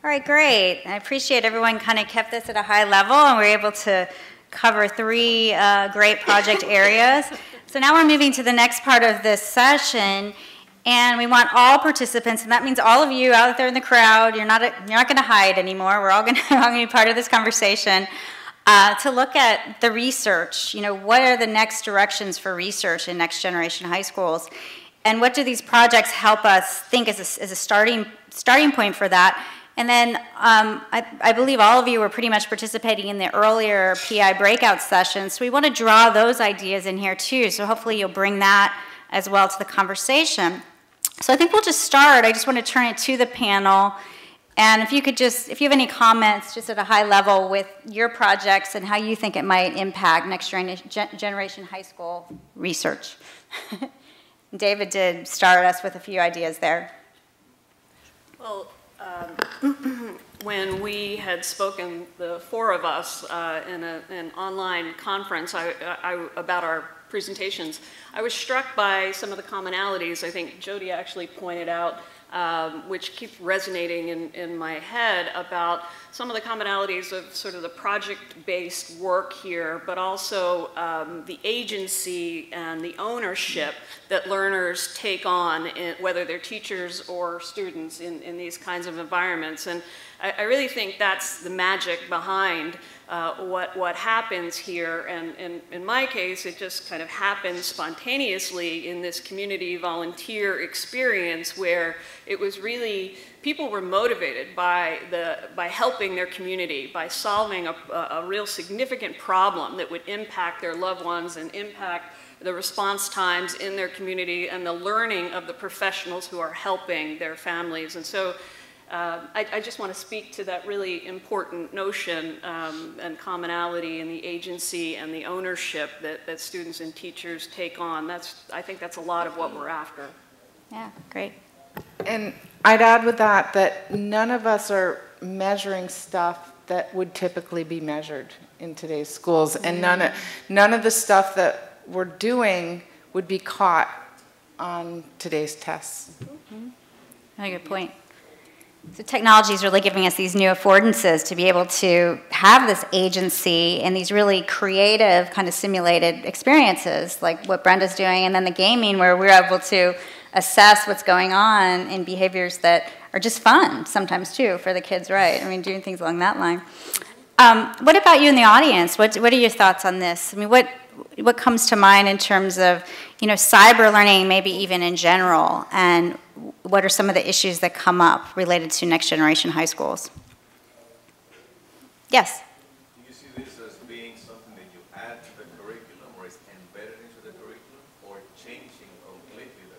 All right, great. I appreciate everyone kind of kept this at a high level and we're able to cover three great project areas. So now we're moving to the next part of this session, and we want all participants, and that means all of you out there in the crowd, you're not going to hide anymore. We're all going to be part of this conversation, to look at the research. You know, what are the next directions for research in next generation high schools? And what do these projects help us think as a starting point for that? And then I believe all of you were pretty much participating in the earlier PI breakout sessions, so we want to draw those ideas in here too, so hopefully you'll bring that as well to the conversation. So I think we'll just start. I just want to turn it to the panel, and if you have any comments just at a high level with your projects and how you think it might impact next generation high school research. David did start us with a few ideas there. Well, when we had spoken, the four of us, in an online conference about our presentations, I was struck by some of the commonalities I think Jody actually pointed out, which keep resonating in my head about some of the commonalities of sort of the project-based work here, but also the agency and the ownership that learners take on, whether they're teachers or students in these kinds of environments. And I really think that's the magic behind what happens here. And in my case, it just kind of happens spontaneously in this community volunteer experience where it was really, people were motivated by helping their community, by solving a real significant problem that would impact their loved ones and impact the response times in their community and the learning of the professionals who are helping their families. And so I just want to speak to that really important notion and commonality in the agency and the ownership that students and teachers take on. I think that's a lot of what we're after. Yeah, great. And I'd add with that none of us are measuring stuff that would typically be measured in today's schools, and none of the stuff that we're doing would be caught on today's tests. Mm-hmm. Very good point. So technology is really giving us these new affordances to be able to have this agency and these really creative kind of simulated experiences like what Brenda's doing, and then the gaming where we're able to assess what's going on in behaviors that are just fun sometimes too for the kids, right? I mean, doing things along that line. What about you in the audience? What are your thoughts on this? I mean, what comes to mind in terms of, you know, cyber learning, maybe even in general, and what are some of the issues that come up related to next generation high schools? Yes? Do you see this as being something that you add to the curriculum, or is embedded into the curriculum, or changing completely the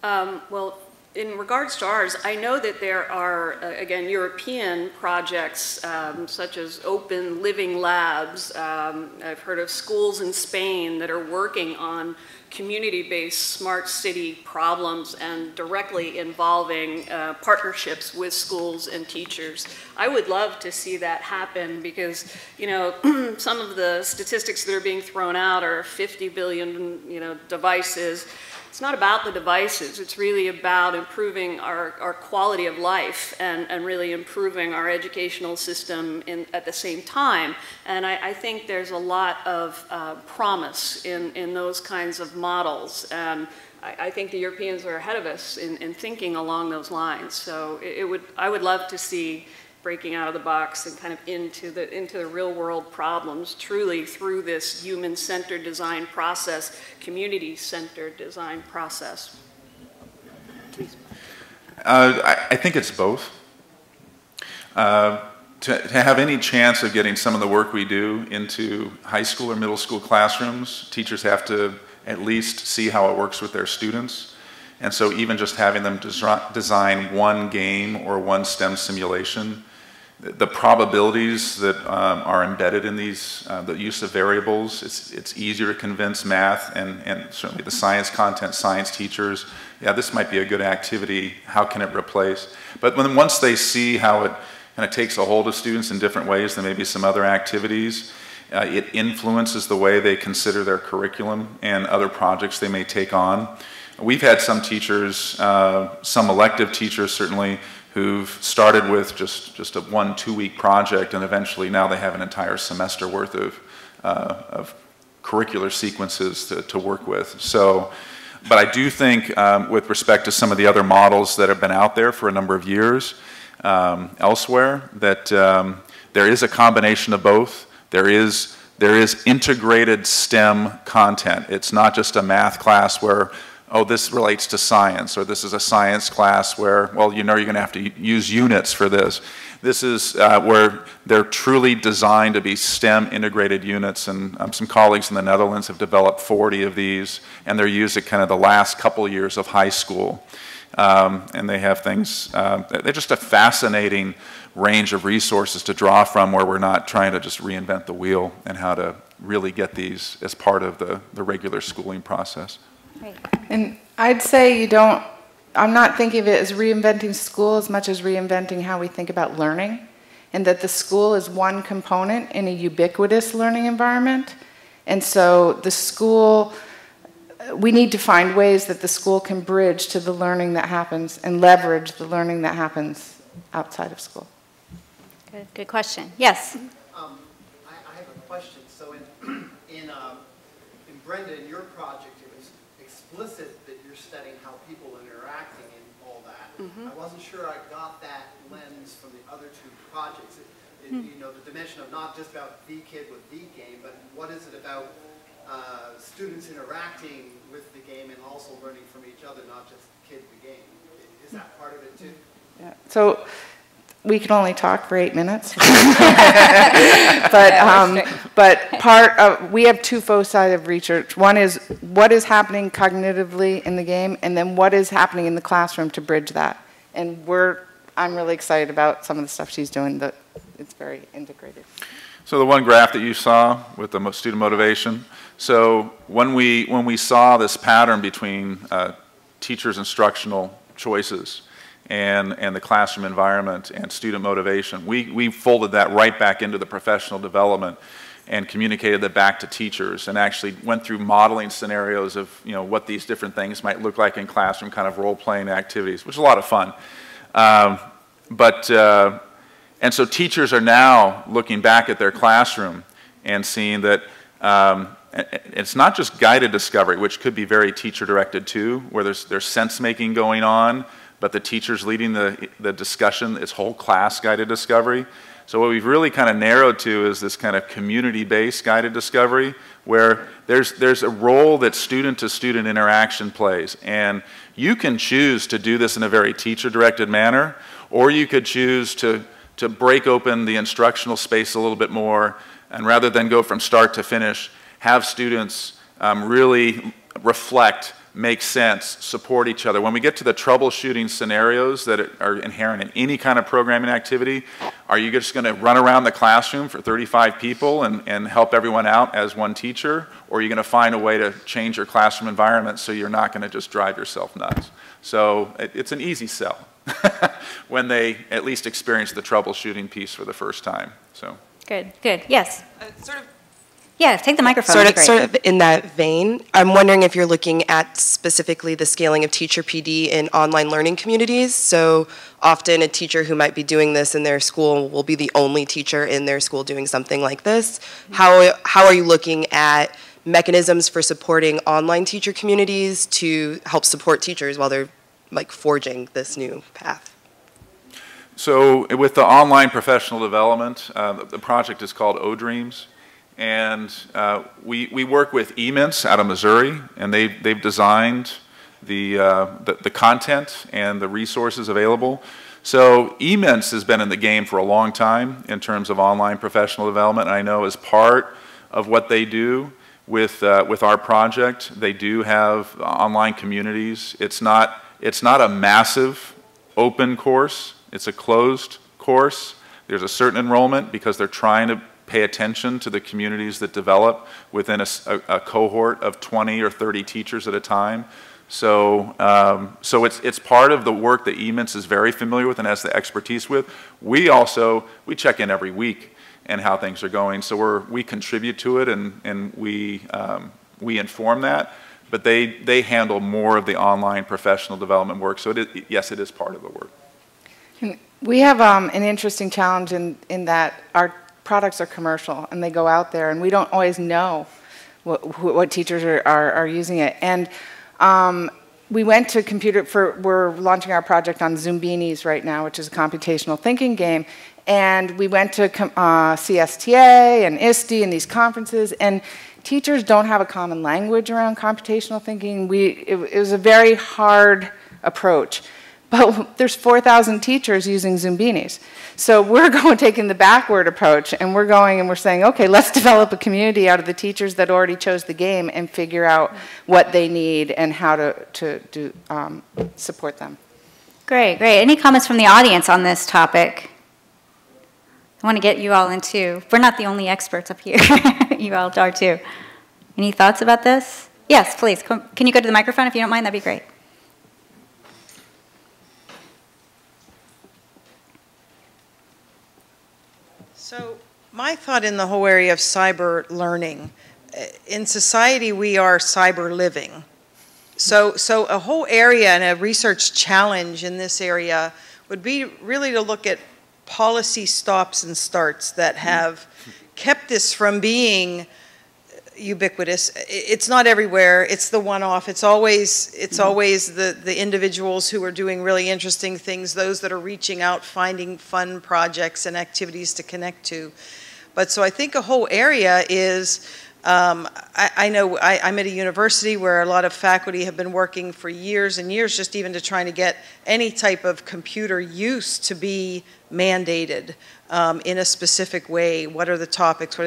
curriculum? Well, in regards to ours, I know that there are, again, European projects such as open living labs. I've heard of schools in Spain that are working on community-based smart city problems and directly involving partnerships with schools and teachers. I would love to see that happen because, you know, some of the statistics that are being thrown out are 50 billion, you know, devices. It's not about the devices, it's really about improving our quality of life and really improving our educational system at the same time. And I think there's a lot of promise in those kinds of models. And I think the Europeans are ahead of us in thinking along those lines. So I would love to see breaking out of the box and kind of into the real world problems truly through this human-centered design process, community-centered design process. I think it's both. To have any chance of getting some of the work we do into high school or middle school classrooms, teachers have to at least see how it works with their students. And so even just having them design one game or one STEM simulation, the probabilities that are embedded in these, the use of variables, it's easier to convince math and certainly the science content, science teachers, yeah, this might be a good activity, how can it replace? But once they see how it kind of takes a hold of students in different ways than maybe some other activities, it influences the way they consider their curriculum and other projects they may take on. We've had some teachers, some elective teachers certainly, who've started with just a 1-2 week project, and eventually now they have an entire semester worth of curricular sequences to work with. So, but I do think with respect to some of the other models that have been out there for a number of years elsewhere, that there is a combination of both. There is integrated STEM content. It's not just a math class where, oh, this relates to science, or this is a science class where, well, you know you're going to have to use units for this. This is where they're truly designed to be STEM integrated units, and some colleagues in the Netherlands have developed 40 of these, and they're used at kind of the last couple years of high school. And they have things, they're just a fascinating range of resources to draw from, where we're not trying to just reinvent the wheel, and how to really get these as part of the regular schooling process. Great. And I'd say I'm not thinking of it as reinventing school as much as reinventing how we think about learning, and that the school is one component in a ubiquitous learning environment. And so the school, we need to find ways that the school can bridge to the learning that happens and leverage the learning that happens outside of school. Good question. Yes? I have a question. So in Brenda, in your project, it was explicit that you're studying how people are interacting and all that. I wasn't sure I got that lens from the other two projects. You know, the dimension of not just about the kid with the game, but what is it about students interacting with the game and also learning from each other, not just kid the game. Is that part of it too? Yeah. So we can only talk for 8 minutes. But we have two foci of research. One is what is happening cognitively in the game, and then what is happening in the classroom to bridge that. And I'm really excited about some of the stuff she's doing. That it's very integrated. So the one graph that you saw with the student motivation, so when we saw this pattern between teachers' instructional choices and the classroom environment and student motivation, we folded that right back into the professional development and communicated that back to teachers, and actually went through modeling scenarios of what these different things might look like in classroom kind of role-playing activities, which is a lot of fun. And so teachers are now looking back at their classroom and seeing that it's not just guided discovery, which could be very teacher-directed too, where there's sense-making going on, but the teacher's leading the discussion. It's whole class guided discovery. So what we've really kind of narrowed to is this kind of community-based guided discovery, where there's a role that student-to-student interaction plays. And you can choose to do this in a very teacher-directed manner, or you could choose to break open the instructional space a little bit more, and rather than go from start to finish, have students really reflect, make sense, support each other. When we get to the troubleshooting scenarios that are inherent in any kind of programming activity, are you just going to run around the classroom for 35 people and help everyone out as one teacher, or are you going to find a way to change your classroom environment so you're not going to just drive yourself nuts? So it's an easy sell when they at least experience the troubleshooting piece for the first time. So good. Yes. Sort of. Yeah, take the microphone. Sort of in that vein, I'm wondering if you're looking at specifically the scaling of teacher PD in online learning communities. So often a teacher who might be doing this in their school will be the only teacher in their school doing something like this. How are you looking at mechanisms for supporting online teacher communities to help support teachers while they're like forging this new path? So with the online professional development, the project is called O-Dreams. And we work with eMints out of Missouri, and they've designed the content and the resources available. So eMints has been in the game for a long time in terms of online professional development. And I know as part of what they do with our project, they do have online communities. It's not a massive open course. It's a closed course. There's a certain enrollment because they're trying to pay attention to the communities that develop within a cohort of 20 or 30 teachers at a time. So, it's part of the work that eMints is very familiar with and has the expertise with. We check in every week and how things are going. So we contribute to it and we inform that. but they handle more of the online professional development work. So yes, it is part of the work. We have an interesting challenge in that our products are commercial and they go out there and we don't always know what teachers are using it. And we went to we're launching our project on Zoombinis right now, which is a computational thinking game. And we went to CSTA and ISTE and these conferences, and teachers don't have a common language around computational thinking. It was a very hard approach. But there's 4,000 teachers using Zoombinis. So we're taking the backward approach, and we're saying, okay, let's develop a community out of the teachers that already chose the game and figure out what they need and how to support them. Great, great. Any comments from the audience on this topic? I want to get you all into, we're not the only experts up here. You all are too. Any thoughts about this? Yes, please. Can you go to the microphone if you don't mind? That'd be great. So my thought in the whole area of cyber learning, in society we are cyber living. So a whole area and a research challenge in this area would be really to look at policy stops and starts that have kept this from being ubiquitous. It's not everywhere. It's the one-off. It's always the individuals who are doing really interesting things, those that are reaching out, finding fun projects and activities to connect to. But so I think a whole area is, I know I'm at a university where a lot of faculty have been working for years and years just even to trying to get any type of computer use to be mandated in a specific way. What are the topics?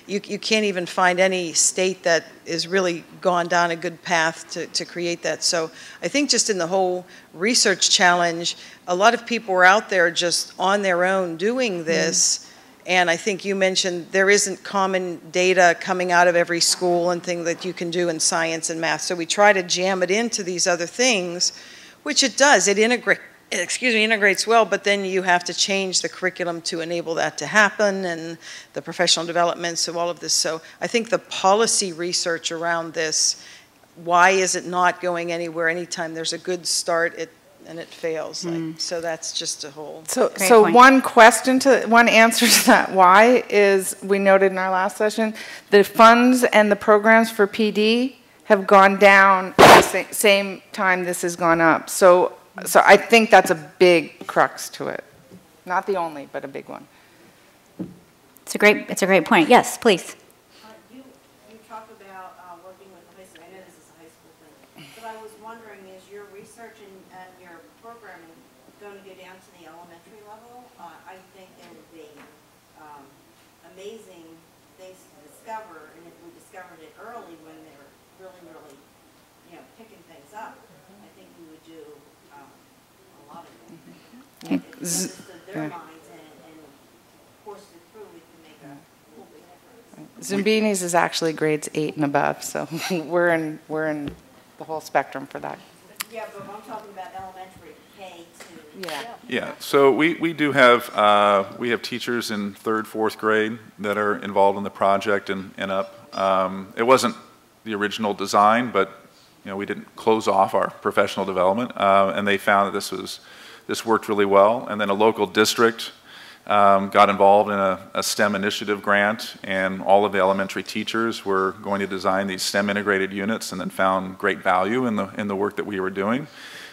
You can't even find any state that is really gone down a good path to create that. So I think just in the whole research challenge, a lot of people are out there just on their own doing this. And I think you mentioned there isn't common data coming out of every school and thing that you can do in science and math. So we try to jam it into these other things, which it does. It integrates well, but then you have to change the curriculum to enable that to happen and the professional development, so all of this. So I think the policy research around this, why is it not going anywhere anytime there's a good start, and it fails. So that's just a whole. So one answer to that why is, we noted in our last session, the funds and the programs for PD have gone down at the same time this has gone up. So I think that's a big crux to it. Not the only, but a big one. It's a great point. Yes, please. You talk about working with the high school. I know this is a high school thing, but I was wondering, is your research and your programming going to go down to the elementary level? I think there would be amazing things to discover, and if we discovered it early when they're really, picking things up, I think we would do a lot of things. If we understood their minds and forced it through, we can make a whole big difference. Zoombinis is actually grades 8 and above, so we're in the whole spectrum for that. Yeah, but I'm talking about elementary, K to. Yeah. So we do have we have teachers in 3rd, 4th grade that are involved in the project and up. It wasn't the original design, but we didn't close off our professional development, and they found that this worked really well. And then a local district got involved in a STEM initiative grant, and all of the elementary teachers were going to design these STEM integrated units, and then found great value in the work that we were doing.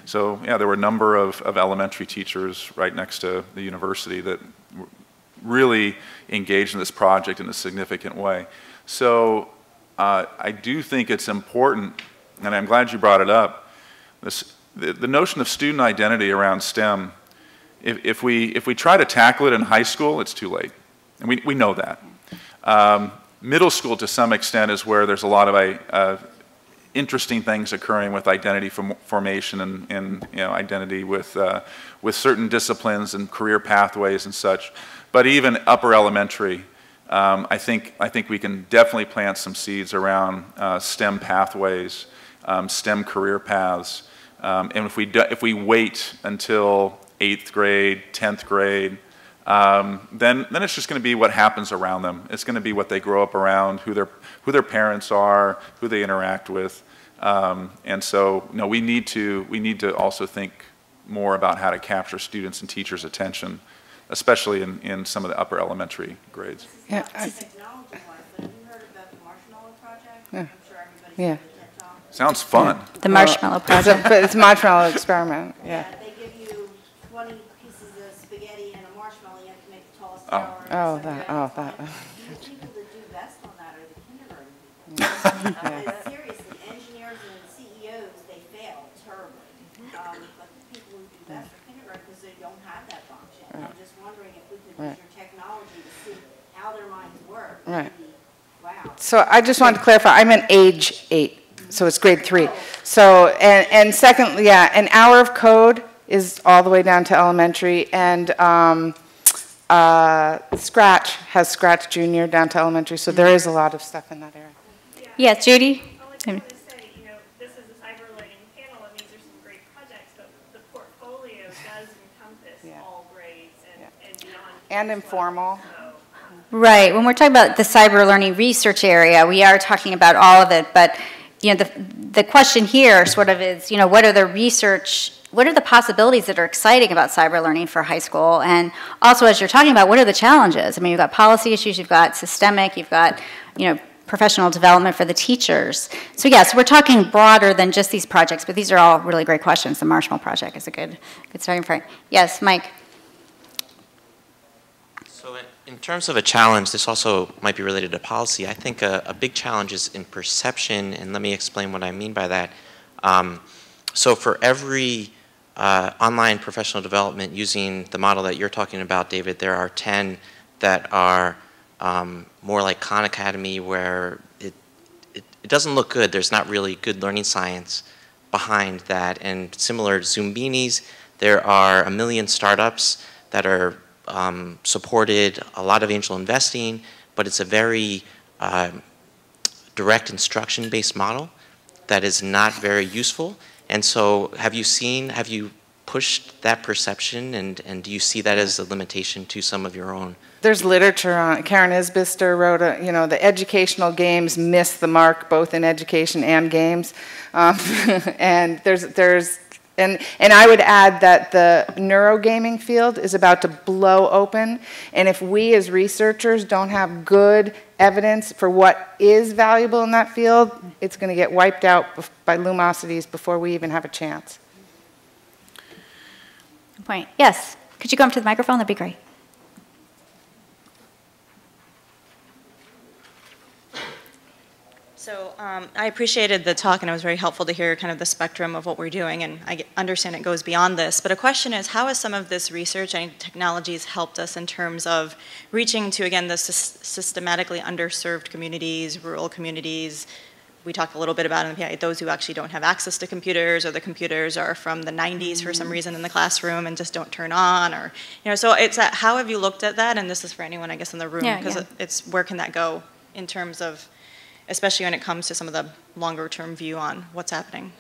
So yeah, there were a number of elementary teachers right next to the university that really engaged in this project in a significant way. So I do think it's important, and I'm glad you brought it up, the notion of student identity around STEM. If we try to tackle it in high school, it's too late, and we know that. Middle school, to some extent, is where there's a lot of interesting things occurring with identity formation and identity with certain disciplines and career pathways and such. But even upper elementary, I think we can definitely plant some seeds around STEM pathways, STEM career paths, and if we wait until 8th grade, 10th grade, then it's just going to be what happens around them. It's going to be what they grow up around, who their parents are, who they interact with. And so, no, we need to also think more about how to capture students' and teachers' attention, especially in some of the upper elementary grades. Yeah, technology-wise, but have you heard about the Marshmallow Project? Yeah. I'm sure everybody's Yeah. heard of that talk. Sounds fun. The Marshmallow Project. But it's a marshmallow experiment, yeah. They give you 20 pieces of spaghetti and a marshmallow, you have to make the tallest Oh. tower. Oh, and that, so oh, on. that. The people that do best on that are the kindergarten people. Seriously, engineers and CEOs, they fail terribly. But the people who do best are kindergarten because they don't have that function. I'm just wondering if we could use your technology to see how their minds work. Right. Maybe, wow. So I just wanted to clarify, I meant age 8, so it's grade 3. So, and secondly, yeah, an hour of code is all the way down to elementary, and Scratch has Scratch Junior down to elementary, so there is a lot of stuff in that area. Yes, Judy? I was going to say, this is a Cyberlearning panel, and these are some great projects, but the portfolio does encompass all grades and beyond. And informal. Right. When we're talking about the cyber learning research area, we are talking about all of it. But the question here sort of is, what are the possibilities that are exciting about cyber learning for high school? And also, as you're talking about, what are the challenges? I mean, you've got policy issues, you've got systemic, you've got professional development for the teachers. So yes, we're talking broader than just these projects, but these are all really great questions. The Marshmallow Project is a good starting point. Yes, Mike. So in terms of a challenge, this also might be related to policy. I think a big challenge is in perception, and let me explain what I mean by that. So for every online professional development using the model that you're talking about, David, there are 10 that are more like Khan Academy, where it doesn't look good. There's not really good learning science behind that. And similar to Zoombinis, there are 1 million startups that are supported, a lot of angel investing, but it's a very direct instruction-based model that is not very useful. And so have you pushed that perception, and do you see that as a limitation to some of your own? There's literature on it. Karen Isbister wrote, the educational games miss the mark both in education and games. And I would add that the neurogaming field is about to blow open, and if we as researchers don't have good evidence for what is valuable in that field, it's going to get wiped out by lumosities before we even have a chance. Good point. Yes. Could you go up to the microphone? That'd be great. So I appreciated the talk, and it was very helpful to hear kind of the spectrum of what we're doing, and I understand it goes beyond this. But a question is, how has some of this research and technologies helped us in terms of reaching to, again, the systematically underserved communities, rural communities? We talked a little bit about in the PI, those who actually don't have access to computers, or the computers are from the 90s for some reason in the classroom and just don't turn on, or, so it's how have you looked at that? And this is for anyone, I guess, in the room, because it's where can that go in terms of, especially when it comes to some of the longer-term view on what's happening.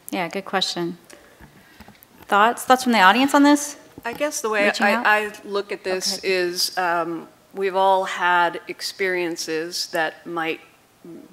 Yeah, good question. Thoughts from the audience on this? I guess the way I look at this is we've all had experiences that might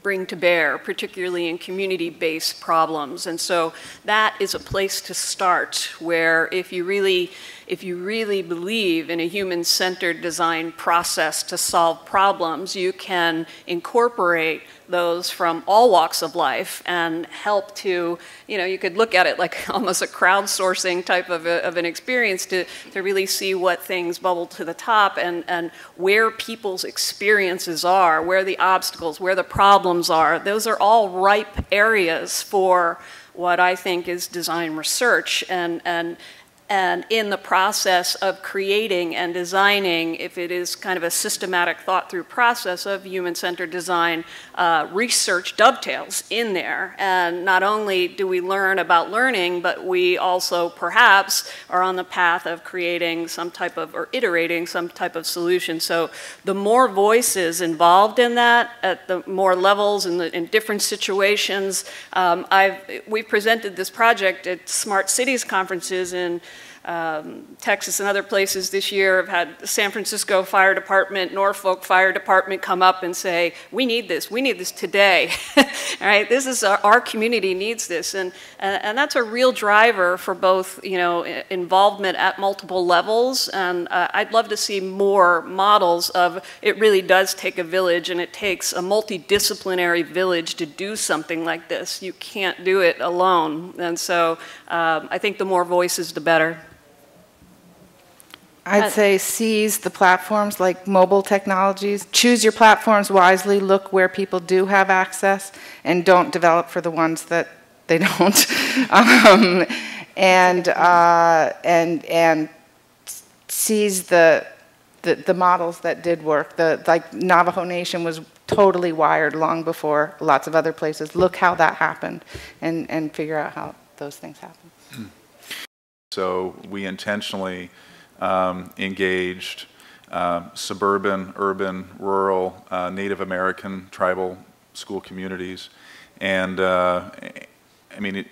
bring to bear, particularly in community-based problems. And so that is a place to start, where if you really believe in a human-centered design process to solve problems, you can incorporate those from all walks of life and help to, you could look at it like almost a crowdsourcing type of an experience to really see what things bubble to the top and where people's experiences are, where the obstacles, where the problems are. Those are all ripe areas for what I think is design research, and in the process of creating and designing, if it is kind of a systematic thought-through process of human-centered design, research dovetails in there. And not only do we learn about learning, but we also perhaps are on the path of creating some type of, or iterating some type of solution. So the more voices involved in that, at the more levels in different situations, we've presented this project at Smart Cities conferences in Texas and other places this year have had the San Francisco Fire Department, Norfolk Fire Department come up and say, we need this today. All right, this is our community needs this, and that's a real driver for both, you know, involvement at multiple levels. And I'd love to see more models of it really does take a village, and it takes a multidisciplinary village to do something like this. You can't do it alone, and so I think the more voices, the better. I'd say seize the platforms like mobile technologies. Choose your platforms wisely. Look where people do have access, and don't develop for the ones that they don't. And seize the models that did work. Like Navajo Nation was totally wired long before lots of other places. Look how that happened, and figure out how those things happen. So we intentionally engaged suburban, urban, rural, Native American, tribal school communities. And I mean,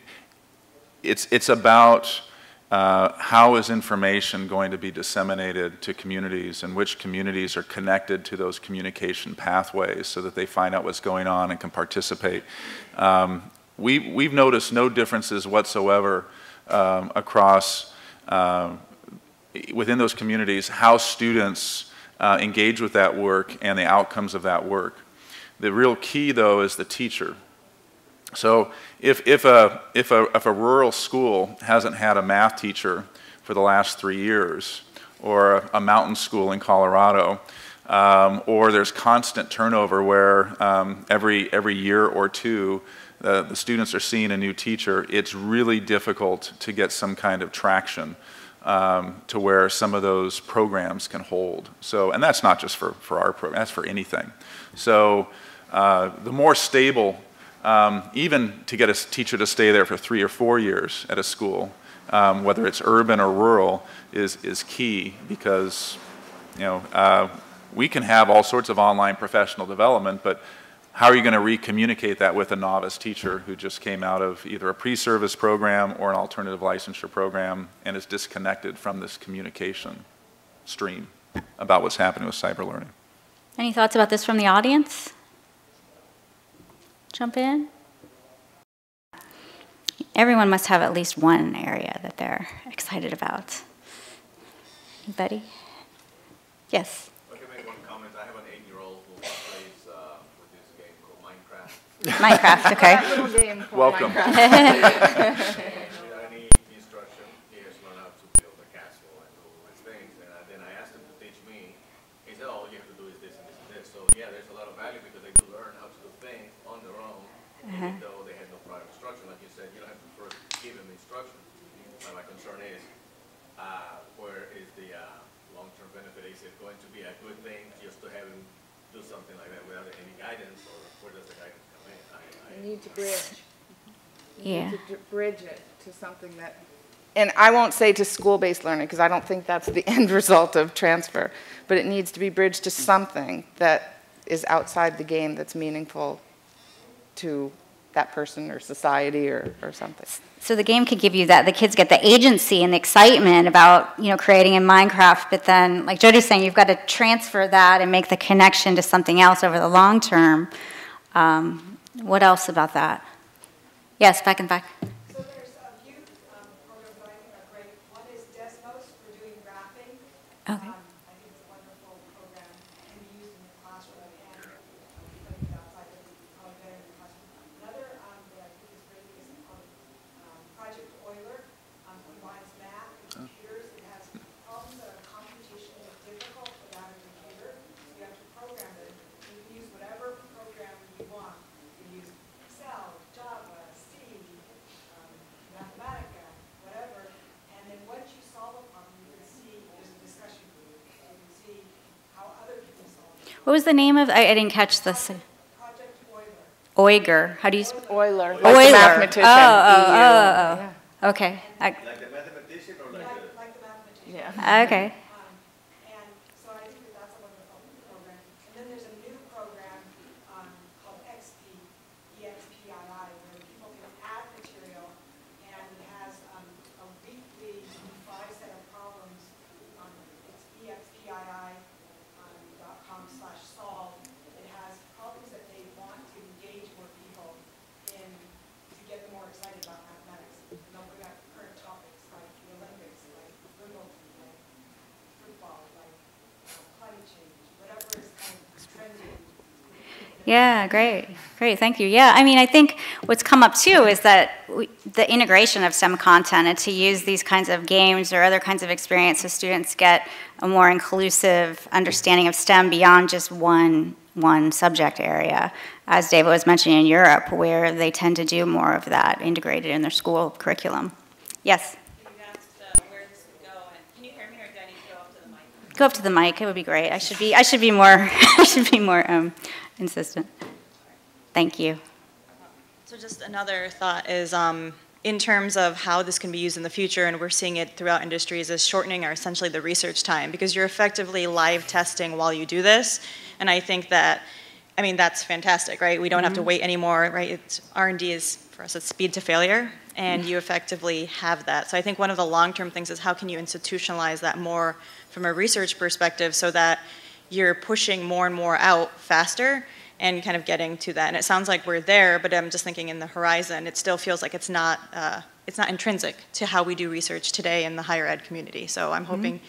it's about how is information going to be disseminated to communities, and which communities are connected to those communication pathways so that they find out what's going on and can participate. We've noticed no differences whatsoever across within those communities, how students engage with that work and the outcomes of that work. The real key, though, is the teacher. So if a rural school hasn't had a math teacher for the last 3 years, or a mountain school in Colorado, or there's constant turnover where every year or two the students are seeing a new teacher, it's really difficult to get some kind of traction to where some of those programs can hold. So, and that's not just for our program, that's for anything. So the more stable, even to get a teacher to stay there for 3 or 4 years at a school, whether it's urban or rural, is key, because, you know, we can have all sorts of online professional development, but how are you going to re-communicate that with a novice teacher who just came out of either a pre-service program or an alternative licensure program and is disconnected from this communication stream about what's happening with cyber learning? Any thoughts about this from the audience? Jump in. Everyone must have at least one area that they're excited about. Anybody? Yes. I can make one comment. I have an 8-year-old who plays with this game called Minecraft. Minecraft, okay. Little game called Welcome. Without any instruction, he has learned how to build a castle and do all these things. And then I asked him to teach me. He said, all you have to do is this and this and this. So yeah, there's a lot of value because they do learn how to do things on their own, even though they had no prior instruction. Like you said, you don't have to first give them instruction. My concern is, where is the long-term benefit? Is it going to be a good thing just to have him do something like that without any guidance, or where does the guidance come in? You need to bridge. Yeah. You need to bridge it to something that, and I won't say to school-based learning, because I don't think that's the end result of transfer, but it needs to be bridged to something that is outside the game that's meaningful to that person or society or something. So the game could give you that. The kids get the agency and the excitement about, you know, creating in Minecraft, but then, like Jody's saying, you've got to transfer that and make the connection to something else over the long term. What else about that? Yes, back and back. So there's youth programs that I think are great. One is Desmos for doing graphing. Okay. I think it's a wonderful program, can be used in the classroom, and putting it outside of probably better in the classroom. Another that I think is great is called Project Euler. Combines math and computers. It has problems that are computationally difficult without a computer. So you have to program it. You can use whatever program you want. You can use Excel, Java, C, Mathematica, whatever. And then once you solve a problem, you can see there's a discussion group. You can see how other people solve it. What was the name of? I didn't catch this. Project Euler. Euler. How do you? Euler, like Euler. the mathematician. Oh. Okay. Like the mathematician or like the... Like the mathematician. Yeah. Okay. And so I think that that's a wonderful program. And then there's a new program called XP, EXPII, where people can add material, and it has a weekly 5 set of Yeah, great. Great, thank you. Yeah, I mean, I think what's come up too is that the integration of STEM content and to use these kinds of games or other kinds of experiences, students get a more inclusive understanding of STEM beyond just one subject area. As David was mentioning in Europe, where they tend to do more of that integrated in their school curriculum. Yes? Where this would go, and can you hear me, or do I need to go up to the mic? Go up to the mic, it would be great. I should be more, I should be more insistent. Thank you. So just another thought is in terms of how this can be used in the future, and we're seeing it throughout industries, is shortening or essentially the research time, because you're effectively live testing while you do this. And I think that, I mean, that's fantastic, right? We don't have to wait anymore, right? It's, R&D is, for us, it's speed to failure, and you effectively have that. So I think one of the long-term things is how can you institutionalize that more from a research perspective so that you're pushing more and more out faster and kind of getting to that. And it sounds like we're there, but I'm just thinking in the horizon, it still feels like it's not intrinsic to how we do research today in the higher ed community. So I'm hoping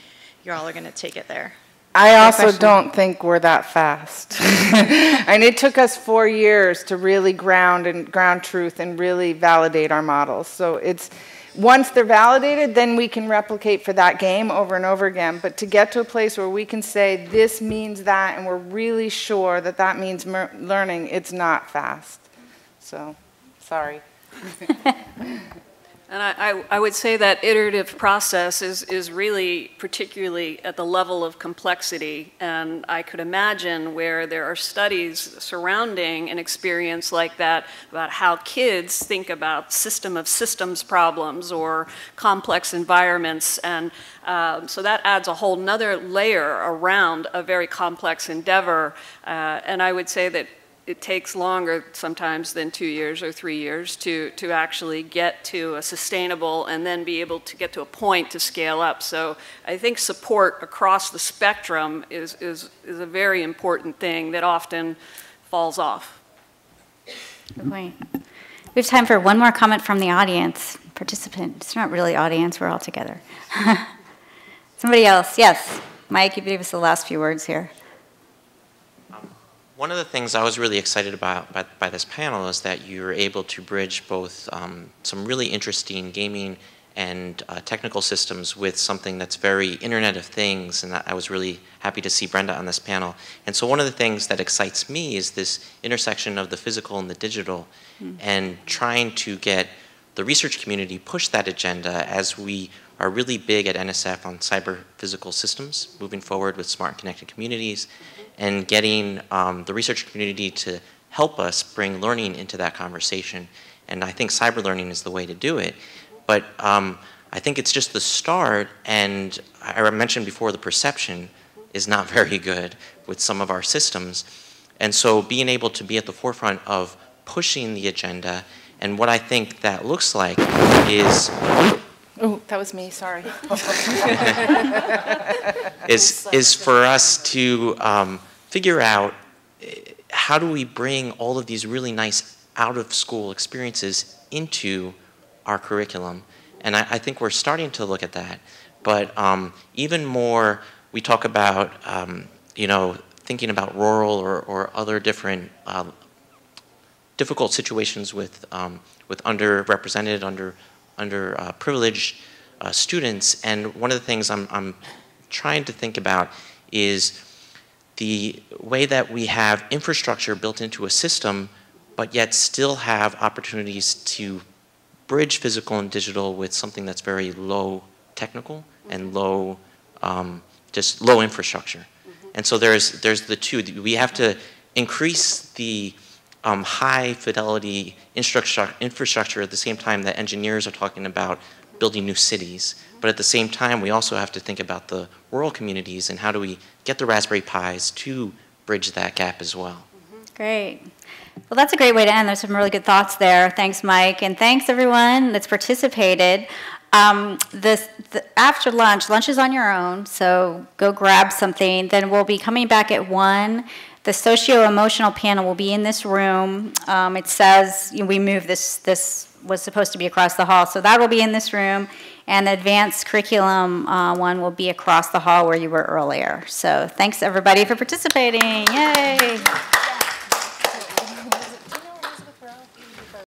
you all are going to take it there. I also don't think we're that fast. And it took us 4 years to really ground truth and really validate our models. So it's, once they're validated, then we can replicate for that game over and over again. But to get to a place where we can say this means that, and we're really sure that that means learning, it's not fast. So, sorry. And I would say that iterative process is really particularly at the level of complexity, and I could imagine where there are studies surrounding an experience like that about how kids think about system of systems problems or complex environments, and so that adds a whole nother layer around a very complex endeavor, and I would say that it takes longer sometimes than 2 years or 3 years to actually get to a sustainable and then be able to get to a point to scale up. So I think support across the spectrum is a very important thing that often falls off. Good point. We have time for one more comment from the audience. Participant. It's not really audience, we're all together. Somebody else, yes. Mike, you gave us the last few words here. One of the things I was really excited about by this panel is that you were able to bridge both some really interesting gaming and technical systems with something that's very Internet of Things, and I was really happy to see Brenda on this panel. And so one of the things that excites me is this intersection of the physical and the digital, and trying to get the research community push that agenda as we are really big at NSF on cyber physical systems, moving forward with smart and connected communities, and getting the research community to help us bring learning into that conversation. And I think cyber learning is the way to do it. But I think it's just the start, and I mentioned before the perception is not very good with some of our systems. And so being able to be at the forefront of pushing the agenda, and what I think that looks like is... Oh, that was me, sorry. is for us to figure out how do we bring all of these really nice out-of-school experiences into our curriculum. And I think we're starting to look at that. But even more, we talk about, you know, thinking about rural or other different difficult situations with underrepresented, underprivileged students, and one of the things I'm trying to think about is the way that we have infrastructure built into a system, but yet still have opportunities to bridge physical and digital with something that's very low technical and low, just low infrastructure. And so there's the two. We have to increase the high fidelity infrastructure at the same time that engineers are talking about building new cities. But at the same time, we also have to think about the rural communities and how do we get the Raspberry Pis to bridge that gap as well. Great. Well, that's a great way to end. There's some really good thoughts there. Thanks, Mike, and thanks everyone that's participated. After lunch is on your own, so go grab something. Then we'll be coming back at 1. The socio-emotional panel will be in this room. It says we moved this was supposed to be across the hall, so that will be in this room. And the advanced curriculum one will be across the hall where you were earlier. So thanks everybody for participating. Yay!